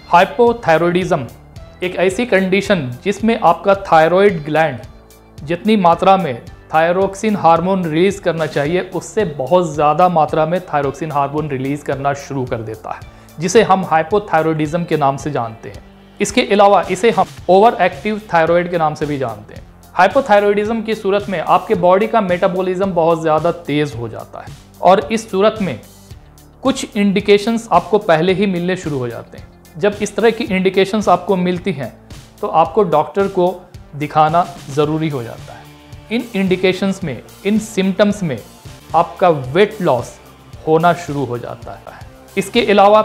Hypothyroidism एक ऐसी condition जिसमें आपका थायराइड ग्लैंड जितनी मात्रा में थायरोक्सिन हार्मोन रिलीज करना चाहिए उससे बहुत ज़्यादा मात्रा में थायरोक्सिन हार्मोन रिलीज करना शुरू कर देता है, जिसे हम हाइपोथायरॉयडिज्म के नाम से जानते हैं। इसके अलावा इसे हम ओवर एक्टिव थायराइड के नाम से भी जानते हैं। हाइपोथायरॉयडिज्म की सूरत में आपके बॉडी का मेटाबॉलिज्म बहुत ज़्यादा तेज़ हो जाता है और इस सूरत में कुछ इंडिकेशंस आपको पहले ही मिलने शुरू हो जाते हैं। जब इस तरह की इंडिकेशंस आपको मिलती हैं तो आपको डॉक्टर को दिखाना ज़रूरी हो जाता है। इन इंडिकेशंस में, इन सिम्टम्स में आपका वेट लॉस होना शुरू हो जाता है। इसके अलावा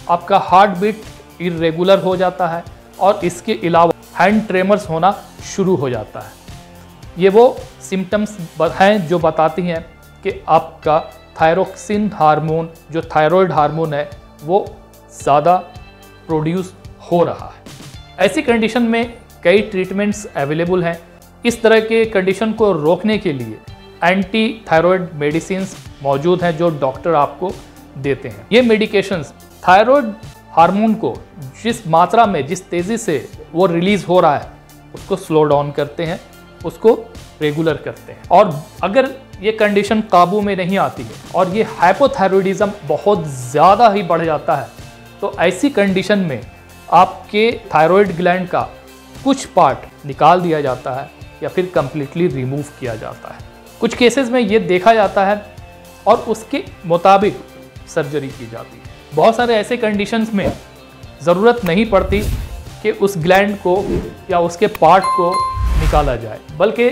आपका हार्ट बीट इरेगुलर हो जाता है और इसके अलावा हैंड ट्रेमर्स होना शुरू हो जाता है। ये वो सिम्टम्स हैं जो बताती हैं कि आपका थायरोक्सिन हार्मोन, जो थायराइड हार्मोन है, वो ज़्यादा प्रोड्यूस हो रहा है। ऐसी कंडीशन में कई ट्रीटमेंट्स अवेलेबल हैं। इस तरह के कंडीशन को रोकने के लिए एंटी थायराइड मेडिसिन्स मौजूद हैं जो डॉक्टर आपको देते हैं। ये मेडिकेशंस थायराइड हार्मोन को जिस मात्रा में, जिस तेज़ी से वो रिलीज़ हो रहा है उसको स्लो डाउन करते हैं, उसको रेगुलर करते हैं। और अगर ये कंडीशन काबू में नहीं आती है और ये हाइपोथायरॉयडिज्म बहुत ज़्यादा ही बढ़ जाता है तो ऐसी कंडीशन में आपके थायराइड ग्लैंड का कुछ पार्ट निकाल दिया जाता है या फिर कंप्लीटली रिमूव किया जाता है। कुछ केसेस में ये देखा जाता है और उसके मुताबिक सर्जरी की जाती है। बहुत सारे ऐसे कंडीशंस में ज़रूरत नहीं पड़ती कि उस ग्लैंड को या उसके पार्ट को निकाला जाए, बल्कि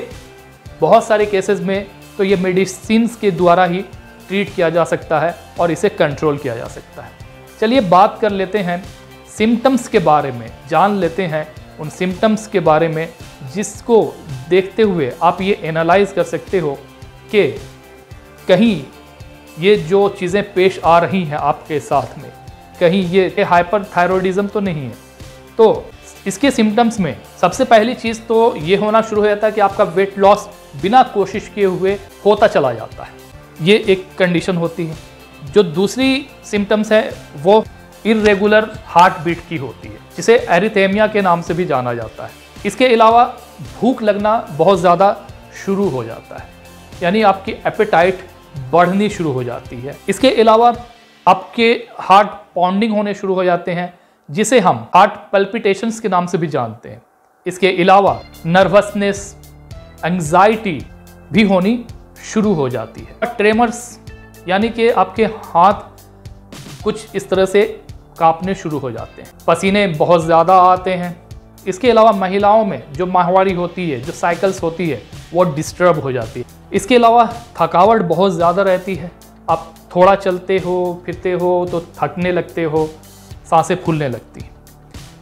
बहुत सारे केसेस में तो ये मेडिसिन्स के द्वारा ही ट्रीट किया जा सकता है और इसे कंट्रोल किया जा सकता है। चलिए बात कर लेते हैं सिम्टम्स के बारे में, जान लेते हैं उन सिम्टम्स के बारे में जिसको देखते हुए आप ये एनालाइज कर सकते हो कि कहीं ये जो चीज़ें पेश आ रही हैं आपके साथ में, कहीं ये हाइपरथायरॉयडिज्म तो नहीं है। तो इसके सिम्टम्स में सबसे पहली चीज़ तो ये होना शुरू हो जाता है कि आपका वेट लॉस बिना कोशिश किए हुए होता चला जाता है। ये एक कंडीशन होती है। जो दूसरी सिम्टम्स है वो इरेगुलर हार्ट बीट की होती है, जिसे एरिथेमिया के नाम से भी जाना जाता है। इसके अलावा भूख लगना बहुत ज़्यादा शुरू हो जाता है, यानी आपकी एपेटाइट बढ़नी शुरू हो जाती है। इसके अलावा आपके हार्ट पाउंडिंग होने शुरू हो जाते हैं, जिसे हम हार्ट पल्पिटेशंस के नाम से भी जानते हैं। इसके अलावा नर्वसनेस, एंग्जाइटी भी होनी शुरू हो जाती है। ट्रेमर्स यानी कि आपके हाथ कुछ इस तरह से कांपने शुरू हो जाते हैं। पसीने बहुत ज़्यादा आते हैं। इसके अलावा महिलाओं में जो माहवारी होती है, जो साइकिल्स होती है, वो डिस्टर्ब हो जाती है। इसके अलावा थकावट बहुत ज़्यादा रहती है। आप थोड़ा चलते हो, फिरते हो तो थकने लगते हो, सांसें फूलने लगती हैं।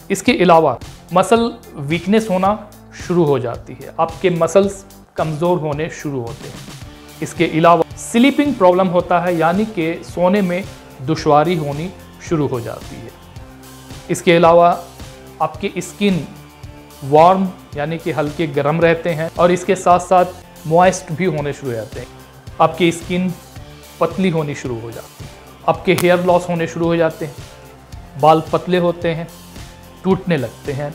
इसके अलावा मसल वीकनेस होना शुरू हो जाती है, आपके मसल्स कमज़ोर होने शुरू होते हैं। इसके अलावा स्लीपिंग प्रॉब्लम होता है, यानी कि सोने में दुश्वारी होनी शुरू हो जाती है। इसके अलावा आपकी स्किन वार्म यानी कि हल्के गर्म रहते हैं और इसके साथ साथ मॉइस्ट भी होने शुरू हो जाते हैं। आपकी स्किन पतली होनी शुरू हो जाती है। आपके हेयर लॉस होने शुरू हो जाते हैं, बाल पतले होते हैं, टूटने लगते हैं,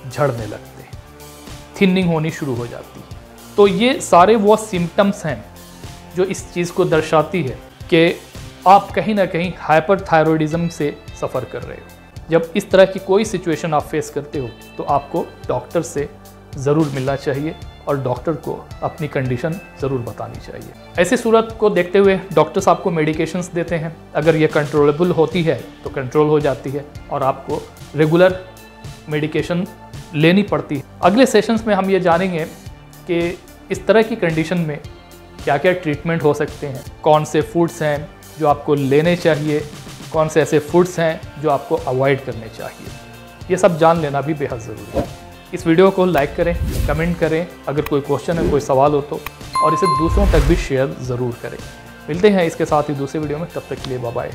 झड़ने लगते हैं, थिनिंग होनी शुरू हो जाती है। तो ये सारे वो सिम्टम्स हैं जो इस चीज़ को दर्शाती है कि आप कहीं ना कहीं हाइपरथायरॉयडिज्म से सफ़र कर रहे हो। जब इस तरह की कोई सिचुएशन आप फेस करते हो तो आपको डॉक्टर से ज़रूर मिलना चाहिए और डॉक्टर को अपनी कंडीशन ज़रूर बतानी चाहिए। ऐसी सूरत को देखते हुए डॉक्टर्स आपको मेडिकेशंस देते हैं। अगर ये कंट्रोलेबल होती है तो कंट्रोल हो जाती है और आपको रेगुलर मेडिकेशन लेनी पड़ती है। अगले सेशंस में हम ये जानेंगे कि इस तरह की कंडीशन में क्या क्या ट्रीटमेंट हो सकते हैं, कौन से फूड्स हैं जो आपको लेने चाहिए, कौन से ऐसे फूड्स हैं जो आपको अवॉइड करने चाहिए। ये सब जान लेना भी बेहद ज़रूरी है। इस वीडियो को लाइक करें, कमेंट करें, अगर कोई क्वेश्चन है, कोई सवाल हो तो, और इसे दूसरों तक भी शेयर ज़रूर करें। मिलते हैं इसके साथ ही दूसरे वीडियो में, तब तक के लिए बाय बाय।